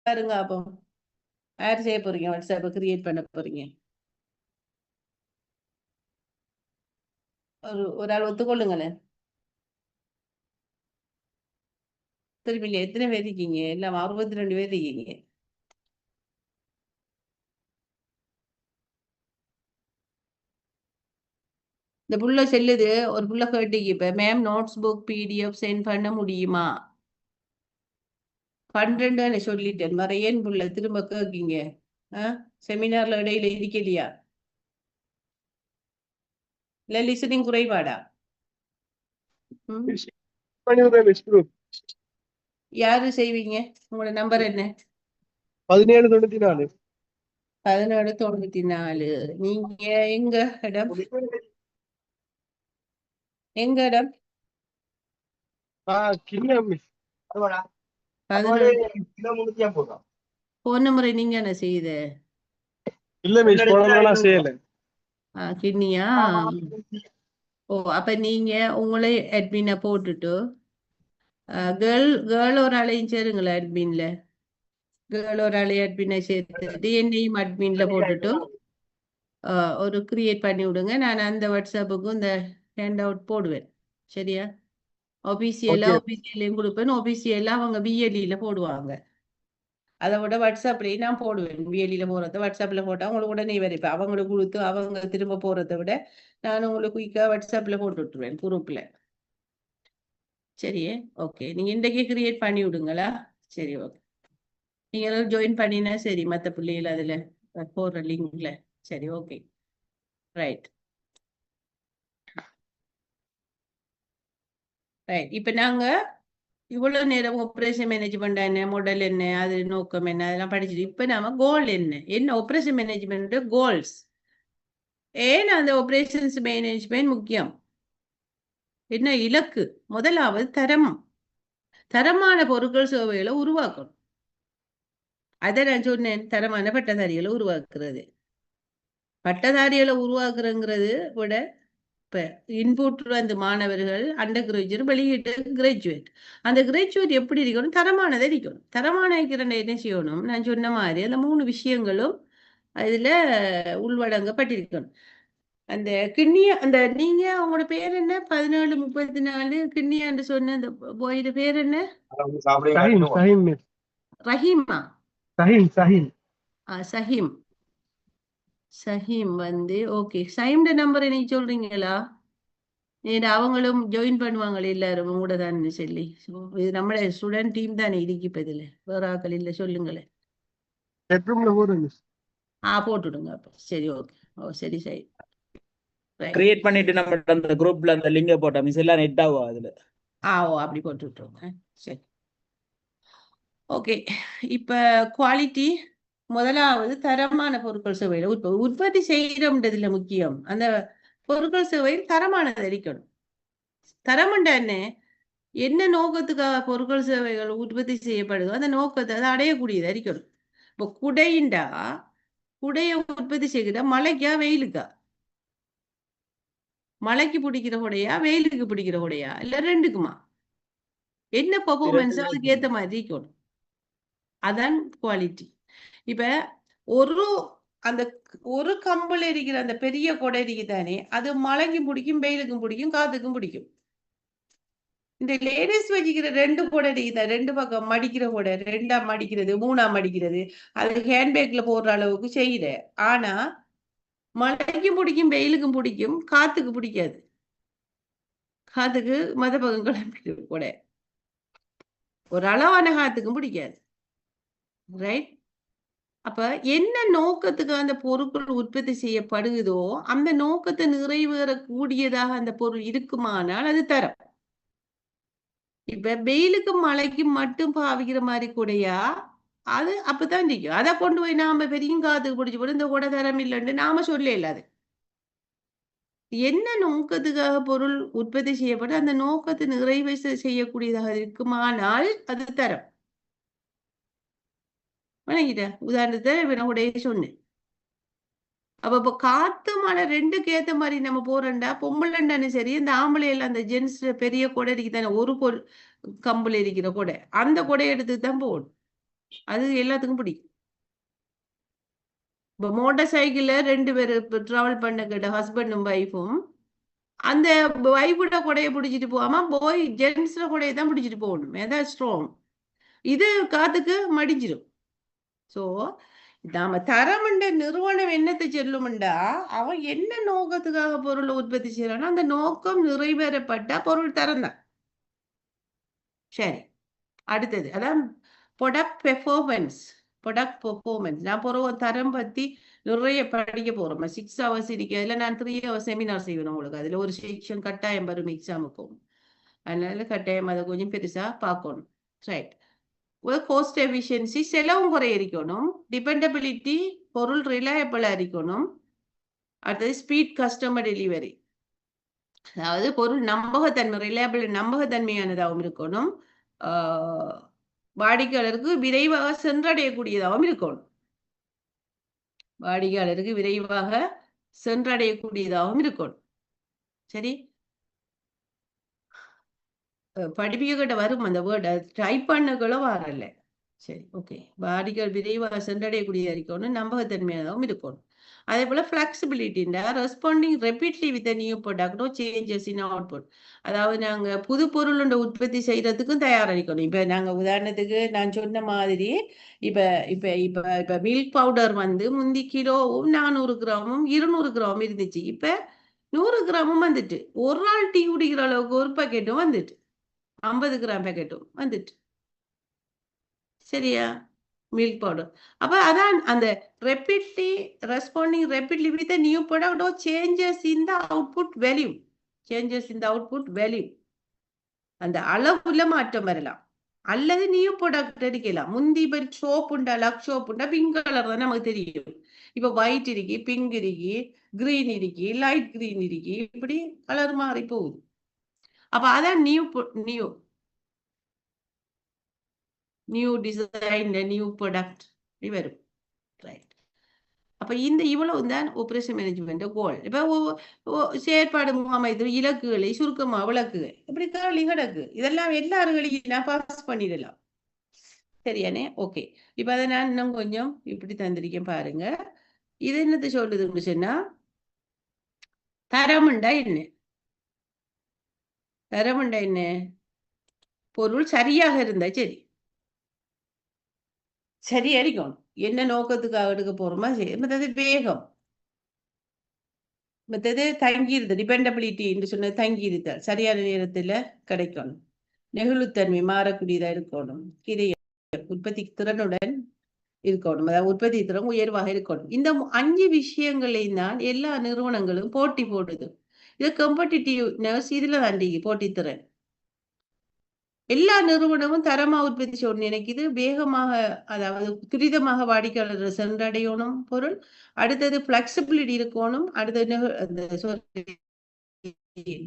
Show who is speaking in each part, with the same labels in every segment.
Speaker 1: பாருங்க அப்போ யார் செய்ய போறீங்க? வாட்ஸ்அப்பை கிரியேட் பண்ண போறீங்க? ஒரு ஆள் ஒத்துக்கொள்ளுங்களேன். திரும்பி எத்தனை பேர் இருக்கீங்க? எல்லாம் 62 பேர் இருக்கீங்க. இந்த புள்ள செல்லுது. ஒரு புள்ள கேட்டீங்க இப்ப, ma'am notes book PDF send பண்ண முடியுமா? 12 சொல்லிட்டேன். மறையேன் புள்ள திரும்ப கேட்கீங்க. செமினார்ல இடையில இருக்கலையா? இல்ல லிசனிங் குறைபாடா? யாரு செய்வீங்க? உங்களோட நம்பர் என்ன?
Speaker 2: 1794.
Speaker 1: 1794. நீங்க எங்க இடம்? எங்க இடம்? போன முறை நீங்க என்ன செய்த?
Speaker 2: இல்ல மிஸ், நான் செய்யல.
Speaker 1: கிண்ணியா? ஓ, அப்ப நீங்க உங்களே அட்மினை போட்டுட்டு கேர்ள் ஒரு ஆளையும் சேருங்களா அட்மின்ல. கேர்ள் ஒரு ஆளையும் அட்மினை சேர்த்துட்டு என்னையும் அட்மின்ல போட்டுட்டு ஒரு கிரியேட் பண்ணி விடுங்க. நான் அந்த வாட்ஸ்அப்புக்கும் இந்த ஹேண்ட் அவுட் போடுவேன். சரியா? ஒபிசியலையும் கொடுப்பேன். ஒபிசியெல்லாம் அவங்க பிஎல்இல போடுவாங்க. அதை விட வாட்ஸ்அப்லேயும் நான் போடுவேன். பிஎல்இல போகிறத வாட்ஸ்அப்பில் போட்டால் உங்களுக்கு உடனே வரைப்பேன். அவங்களுக்கு கொடுத்து அவங்க திரும்ப போகிறத விட நான் உங்களுக்கு குயிக்காக வாட்ஸ்அப்பில் போட்டு விட்டுருவேன் குரூப்பில். சரியே? ஓகே, நீங்கள் இன்றைக்கே கிரியேட் பண்ணி விடுங்களா? சரி, ஓகே. நீங்கள் ஜாயின் பண்ணினா சரி, மற்ற பிள்ளைகள் அதில் போடுற லிங்க்ல. சரி, ஓகே, ரைட் ரைட். இப்போ நாங்கள் இவ்வளவு நேரம் ஆபரேஷன் மேனேஜ்மெண்ட் என்ன, மாடல் என்ன, அது நோக்கம் என்ன, அதெல்லாம் படிச்சுட்டு இப்ப நாம கோல் என்ன ஆபரேஷன் மேனேஜ்மெண்ட் கோல்ஸ். ஏன் அந்த ஆபரேஷன்ஸ் மேனேஜ்மெண்ட் முக்கியம்? என்ன இலக்கு? முதலாவது தரமான பொருட்கள் சேவைகளை உருவாக்கணும். அதை நான் சொன்னேன், தரமான பட்டதாரிகளை உருவாக்குறது. பட்டதாரிகளை உருவாக்குறங்கிறது விட இப்ப இன்புட் வந்து மாணவர்கள் அண்டர் கிராஜுவேட், வெளியிட்டு கிராஜுவேட். அந்த கிராஜுவேட் எப்படி இருக்கணும்? தரமானதை இருக்கணும். தரமான இருக்கிற என்ன செய்யணும்? நான் சொன்ன மாதிரி அந்த 3 விஷயங்களும் அதுல உள்வடங்கப்பட்டிருக்கணும். அந்த கிண்ணியா, அந்த நீங்க உங்களோட பேர் என்ன? 1734 கிண்ணியான்னு சொன்ன அந்த போயிட பேர் என்ன? ரஹீமா? சஹீம். சஹீம் வந்து ஓகே. சஹீம்ட நம்பர் எனக்கு சொல்றீங்களா? அவங்களும் ஜாயின் பண்ணுவாங்க எல்லாரும் கூட தான் சொல்லி. இது நம்ம ஸ்டூடெண்ட் டீம் தானே இருக்கு இப்ப இதுல. வேற ஆக்கள் இல்ல, சொல்லுங்களேன். போட்டுடுங்க அப்ப. சரி, ஓகே. ஓ, சரி சரி.
Speaker 3: கிரியேட் பண்ணிட்டு நம்ம அந்த குரூப்ல அந்த லிங்க போட்டோம் மிஸ், எல்லாம் நெட் ஆகும் அதுல.
Speaker 1: ஓ, அப்படி போட்டு விட்டுருங்க. சரி, ஓகே. இப்ப குவாலிட்டி முதலாவது தரமான பொருட்கள் சேவையில உற்பத்தி செய்யறதுல முக்கியம். அந்த பொருட்கள் சேவையில் தரமானது இருக்கணும். தரமண்ட என்ன நோக்கத்துக்காக பொருட்கள் சேவைகள் உற்பத்தி செய்யப்படுதோ அந்த நோக்கத்தை அதை அடையக்கூடியதா இருக்கணும். இப்போ குடையிண்டா, குடைய உற்பத்தி செய்கிற மழைக்கா வெயிலுக்கா? மழைக்கு பிடிக்கிற குடையா வெயிலுக்கு பிடிக்கிற குடையா, இல்ல ரெண்டுக்குமா? என்ன பெர்ஃபார்மன்ஸ் அதுக்கு ஏத்த மாதிரி இருக்கணும். அதான் குவாலிட்டி. இப்ப அந்த ஒரு கம்புல இருக்கிற அந்த பெரிய கொடை இருக்குதானே, அது மழைக்கும் பிடிக்கும், வெயிலுக்கும் பிடிக்கும், காத்துக்கும் பிடிக்கும். இந்த லேடிஸ் வச்சுக்கிற 2 கொடை இருக்குதா, 2 பக்கம் மடிக்கிற கொடை, 2ஆ மடிக்கிறது, 3ஆ மடிக்கிறது, அது ஹேண்ட்பேக்ல போடுற அளவுக்கு செய்யற. ஆனா மழைக்கும் பிடிக்கும், வெயிலுக்கும் பிடிக்கும், காத்துக்கு பிடிக்காது. காத்துக்கு மத பக்கம் கிளம்பிடும் கொடை. ஒரு அளவான காத்துக்கும் பிடிக்காது. ரைட்? அப்ப என்ன நோக்கத்துக்கு அந்த பொருட்கள் உற்பத்தி செய்யப்படுகிறதோ அந்த நோக்கத்தை நிறைவேறக்கூடியதாக அந்த பொருள் இருக்குமானால் அது தரம். இப்ப வெயிலுக்கும் மழைக்கும் மட்டும் பாவிக்கிற மாதிரி கூடையா, அது அப்பதான் நிற்கும். அதை கொண்டு போய் நாம பெரிய காத்துக்கு பிடிச்சி போட்டு இந்த கூட தரம் இல்லைன்னு நாம சொல்ல இல்லாது. என்ன நோக்கத்துக்காக பொருள் உற்பத்தி செய்யப்பட்டு அந்த நோக்கத்தை நிறைவு செய்யக்கூடியதாக இருக்குமானால் அது தரம். உதாரணத்தை நான் கூட சொன்னேன். அப்ப இப்ப காத்து மழை 2க்கு ஏத்த மாதிரி நம்ம போறோம்டா, பொம்பளைண்டானு சரி, இந்த ஆம்பளை எல்லாம் அந்த ஜென்ஸ் பெரிய கொடை தானே, ஒரு கம்புல இருக்கிற கொடை, அந்த கொடை எடுத்து தான் போகணும். அது எல்லாத்துக்கும் பிடிக்கும். இப்போ மோட்டார் சைக்கிள்ல 2 பேர் டிராவல் பண்ண கேட்ட ஹஸ்பண்டும் ஒய்ஃபும் அந்த ஒய்ஃபோட கொடையை பிடிச்சிட்டு போகாம போய் ஜென்ஸ்ல கொடையை தான் பிடிச்சிட்டு போகணும். அதான் ஸ்ட்ராங். இது காத்துக்கு மடிஞ்சிடும். ஸோ நாம தரமண்ட நிறுவனம் என்னத்தை சொல்லும்டா, அவன் என்ன நோக்கத்துக்காக பொருளை உற்பத்தி செய்யறானோ அந்த நோக்கம் நிறைவேறப்பட்ட பொருள் தரம் தான். சரி, அடுத்தது அதான் ப்ரொடக்ட் பெர்ஃபார்மன்ஸ். ப்ரொடக்ட் பெர்ஃபார்மன்ஸ் நான் போகிற தரம் பற்றி நிறைய படிக்க போகிறோம். 6 hours இருக்கு. அதில் நான் 3 hours செமினார் செய்வேன் உங்களுக்கு. அதில் ஒரு செக்ஷன் கட்டாயம் வரும் எக்ஸாமுக்கும். அதனால கட்டாயம் அதை கொஞ்சம் பெருசாக பார்க்கணும். ரைட். கோஸ்ட் எஃபிஷியன்சி, செலவும் குறைய இருக்கணும். டிபெண்டபிலிட்டி, பொருள் ரிலையபிளாக இருக்கணும். அடுத்தது ஸ்பீட் கஸ்டமர் டெலிவரி, அதாவது பொருள் நம்பகத்தன்மை, ரிலையபிள் நம்பகத்தன்மையானதாகவும் இருக்கணும். வாடிக்கையாளருக்கு விரைவாக சென்றடையக்கூடியதாகவும் இருக்கணும். வாடிக்கையாளருக்கு விரைவாக சென்றடையக்கூடியதாகவும் இருக்கணும். சரி, படிப்பிக்கிட்ட வரும் அந்த வேர்டு, டைப் பண்ணக்குள்ள வரல. சரி, ஓகே. வாடிக்கையாளர் விரைவாக சென்றடையக்கூடியதாக இருக்கணும், நம்பகத்தன்மையாகவும் இருக்கணும். அதே போல ஃபிளெக்சிபிலிட்டின்னா responding rapidly with new product no changes in output. அதாவது நாங்கள் புது பொருள் உற்பத்தி செய்யறதுக்கும் தயாரிக்கணும். இப்போ நாங்கள் உதாரணத்துக்கு நான் சொன்ன மாதிரி இப்போ இப்போ இப்போ இப்போ மில்க் பவுடர் முந்தி கிலோவும் 400 கிராமும் 200 கிராமும் இருந்துச்சு. இப்போ 100 கிராமும் வந்துட்டு. ஒரு நாள் டீ குடிக்கிற அளவுக்கு ஒரு பேக்கெட்டும் வந்துட்டு, 50 கிராம் பேக்கெட்டும் வந்துட்டு. சரியா, மில்க் பவுடர். அப்ப அதான் அந்த rapidly responding rapidly with a new product or changes in the output value. Changes in the output value. அந்த அளவுல மாற்றம் வரலாம். அல்லது நியூ ப்ராடக்ட் எடுக்கலாம். முந்தி இப்போ சோப் உண்டா, லக் சோப் உண்டா, பிங்க் கலர் தான் நமக்கு தெரியும். இப்போ ஒயிட் இருக்கு, பிங்க் இருக்கு, கிரீன் இருக்கு, லைட் கிரீன் இருக்கு, இப்படி கலர் மாறி போகுது. அப்ப அதான் நியூ டிசைன், நியூ ப்ராடக்ட் வரும். ரைட். அப்ப இந்த இவ்வளவு தான் ஆபரேஷன் மேனேஜ்மெண்ட் கோல். இப்ப செயற்பாடு முகாமைத்துவ இலக்குகளை சுருக்கமா விளக்குக, இப்படி கேள்வி கிடக்கு. இதெல்லாம் எல்லாருகளையும் நான் பாஸ் பண்ணிடலாம். சரியானே? ஓகே. இப்ப அதை நான் இன்னும் கொஞ்சம் இப்படி தந்திருக்கேன் பாருங்க. இது என்னத்தை சொல்லுதுன்னு சொன்னா, தரமுண்டா என்ன? தரமுண்டா என்ன? பொருள் சரியாக இருந்தா சரி, சரியா இருக்கணும். என்ன நோக்கத்துக்காக எடுக்க போறோமா சரி. மற்றது வேகம், மற்றது தங்கியிருத்தல், டிபெண்டபிலிட்டி என்று சொன்ன தங்கியிருத்தல், சரியான நேரத்துல கிடைக்கணும். நெகிழ்வுத்தன்மை, மாறக்கூடியதா இருக்கணும். உற்பத்தி திறனுடன் இருக்கணும், அதாவது உற்பத்தி திறன் உயர்வாக இருக்கணும். இந்த 5 விஷயங்களையும் தான் எல்லா நிறுவனங்களும் போட்டி போடுது. இது காம்படிட்டிவ்னஸ், இதுல தாண்டி போட்டித்திறன். எல்லா நிறுவனமும் தரமா உற்பத்தி செய்யணும் நினைக்குது. வேகமாக, அதாவது துரிதமாக வாடிக்கையாளர் சென்றடையணும் பொருள். அடுத்தது பிளெக்சிபிலிட்டி இருக்கணும். அடுத்தது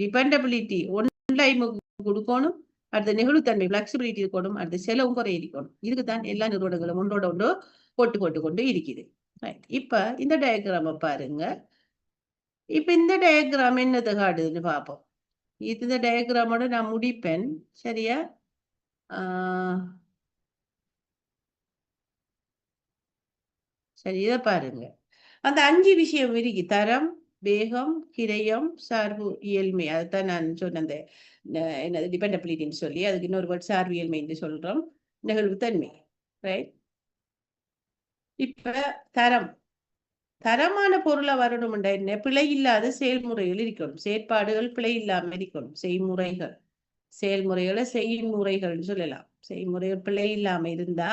Speaker 1: டிபெண்டபிலிட்டி, ஒன்லைன் கொடுக்கணும். அடுத்த நெகிழ்வுத்தன்மை, பிளெக்சிபிலிட்டி இருக்கணும். அடுத்த செலவும் குறைய இருக்கணும். இதுக்கு தான் எல்லா நிறுவனங்களும் ஒன்றோட ஒன்று போட்டு கொண்டு இருக்குது. இப்ப இந்த டயக்ராம பாருங்க. இப்ப இந்த டயக்ராம் என்னது காட்டுதுன்னு பார்ப்போம். இந்த டயக்ராமோட நான் முடிப்பேன். சரியா? சரி, இதை பாருங்க. அந்த 5 விஷயம் இருக்கு. தரம், வேகம், கிரயம், சார்பு இயல்மை. அதுதான் நான் சொன்ன அந்த என்னது டிபெண்டபிலிட்டின்னு சொல்லி, அதுக்கு இன்னொரு வேர்ட் சார்பு இயல்மைன்னு சொல்றோம். நெகிழ்வுத்தன்மை. ரைட். இப்ப தரமான பொருளை வரணும்டா என்ன? பிழை இல்லாத செயல்முறைகள் இருக்கணும். செயற்பாடுகள் பிழை இல்லாம இருக்கணும். செய்முறைகள், செயல்முறைகளை செய்முறைகள்னு சொல்லலாம். செய்முறைகள் பிழை இல்லாம இருந்தா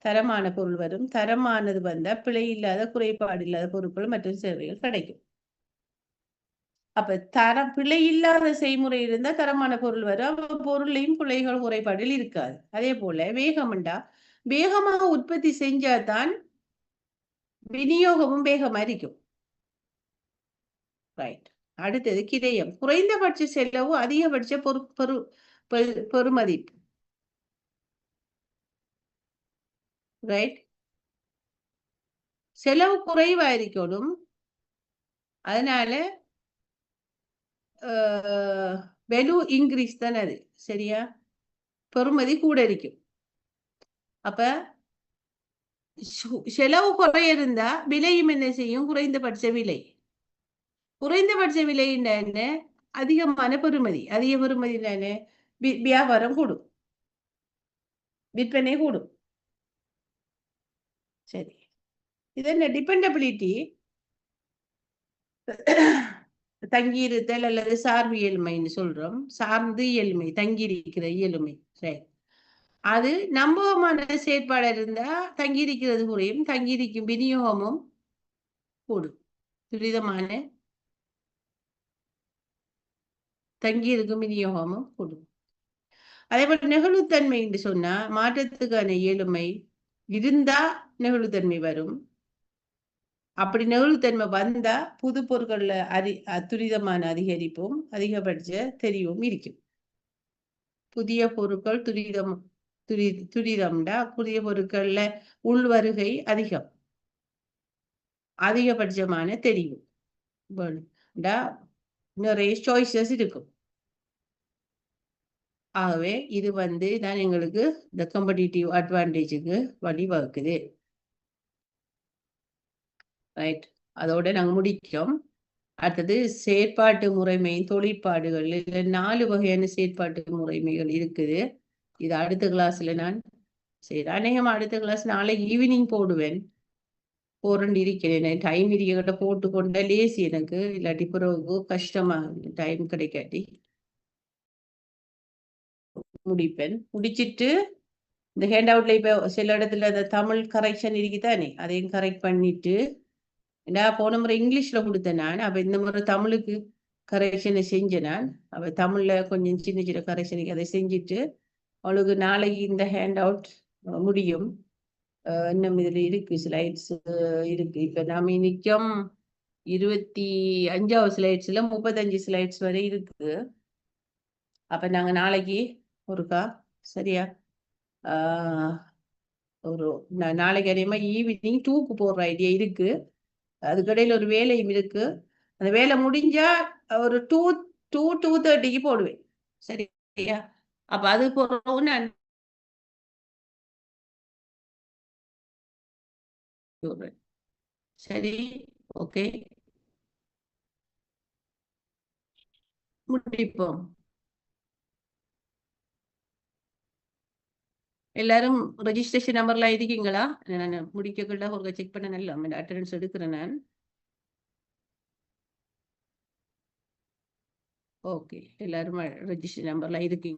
Speaker 1: தரமான பொருள் வரும். தரமானது வந்தா பிழை இல்லாத, குறைபாடு இல்லாத பொருட்கள் மற்றும் சேவைகள் கிடைக்கும். அப்ப பிழை இல்லாத செய்முறை இருந்தா தரமான பொருள் வரும். பொருளையும் பிழைகள், குறைபாடுகள் இருக்காது. அதே போல வேகம்ண்டா, வேகமாக உற்பத்தி செஞ்சாதான் விநியோகமும் வேகமா இருக்கும். ரைட். அடுத்தது கிரயம், குறைந்தபட்ச செலவு, அதிகபட்ச பெறுமதிப்பு. ரைட். செலவு குறைவா இருக்கணும், அதனால வேல்யூ இன்க்ரீஸ் தானே அது. சரியா? பெறுமதி கூட இருக்கும். அப்ப செலவு குறைய இருந்தா விலையும் என்ன செய்யும்? குறைந்தபட்ச விலை. குறைந்தபட்ச விலை என்ன? அதிகமான பெறுமதி. அதிக பெறுமதி என்ன? வியாபாரம் கூடும், விற்பனை கூடும். சரி, இது என்ன? டிபெண்டபிலிட்டி, தங்கியிருத்தல் அல்லது சார்பு இயல்மைன்னு சொல்றோம். சார்ந்து இயல்மை, தங்கியிருக்கிற இயலுமை. சரி, அது நம்பகமான செயற்பாடு இருந்தா தங்கியிருக்கிறது குறையும், தங்கியிருக்கும் விநியோகமும் கூடும். துரிதமான தங்கியிருக்கும் விநியோகமும் கூடும். அதே போல நெகிழ்வுத்தன்மை என்று சொன்னா மாற்றத்துக்கான இயலுமை இருந்தா நெகிழ்வுத்தன்மை வரும். அப்படி நெகிழ்வுத்தன்மை வந்தா புது பொருட்கள்ல துரிதமான அதிகரிப்பும் அதிகபட்ச தெரிவும் இருக்கும். புதிய பொருட்கள் துரிதம்டா புதிய பொருட்கள்ல உள்வருகை அதிகம், அதிகபட்சமான தெரிவு நிறைய சாய்ஸஸ் இருக்கும். ஆகவே இது தான் எங்களுக்கு இந்த காம்படிட்டிவ் அட்வான்டேஜுக்கு வழிவகுக்குது. ரைட், அதோட நாங்க முடிக்கிறோம். அடுத்தது செயற்பாட்டு முறைமை தொழிற்பாடுகள். இதுல 4 வகையான செயற்பாட்டு முறைமைகள் இருக்குது. இது அடுத்த கிளாஸ்ல நான் அநேகமா அடுத்த கிளாஸ் நாளைக்கு ஈவினிங் போடுவேன். போறேன் இருக்கிறேன். டைம் இருக்கிட்ட போட்டு கொண்ட லேசி எனக்கு, இல்லாட்டி பிறகு கஷ்டமா டைம் கிடைக்காட்டி முடிப்பேன். முடிச்சிட்டு இந்த ஹேண்ட் அவுட்ல இப்ப சில இடத்துல அந்த தமிழ் கரெக்ஷன் இருக்குதானே, அதையும் கரெக்ட் பண்ணிட்டு, நான் போன முறை இங்கிலீஷ்ல கொடுத்தேன் நான். அப்ப இந்த முறை தமிழுக்கு கரெக்ஷனை செஞ்சேன் நான். அப்ப தமிழ்ல கொஞ்சம் சின்ன சின்ன கரெக்ஷனுக்கு அதை செஞ்சுட்டு அவளுக்கு நாளைக்கு இந்த ஹேண்ட் அவுட் முடியும். இன்னும் இதுல இருக்கு ஸ்லைட்ஸ் இருக்கு. இப்ப நாம நிச்சயம் 25வது ஸ்லைட்ஸ்ல 35 ஸ்லைட்ஸ் வரை இருக்கு. அப்ப நாங்க நாளைக்கு ஒருக்கா சரியா ஒரு நாளைக்கு அதேமா ஈவினிங் 2க்கு போடுற ஐடியா இருக்கு. அதுக்கடையில ஒரு வேலையும் இருக்கு. அந்த வேலை முடிஞ்சா ஒரு 2:30க்கு போடுவேன். சரியா? அப்ப அது போறோம் நான் சரி, ஓகே, முடிப்போம். எல்லாரும் ரெஜிஸ்ட்ரேஷன் நம்பர்ல இருக்கீங்களா? நான் முடிக்கக்குள்ள ஒரு செக் பண்ண நல்ல அட்டெண்டன்ஸ் எடுக்கிறேன் நான். ஓகே, எல்லாரும் ரெஜிஸ்ட்ரேஷன் நம்பர்ல இருக்கீங்க.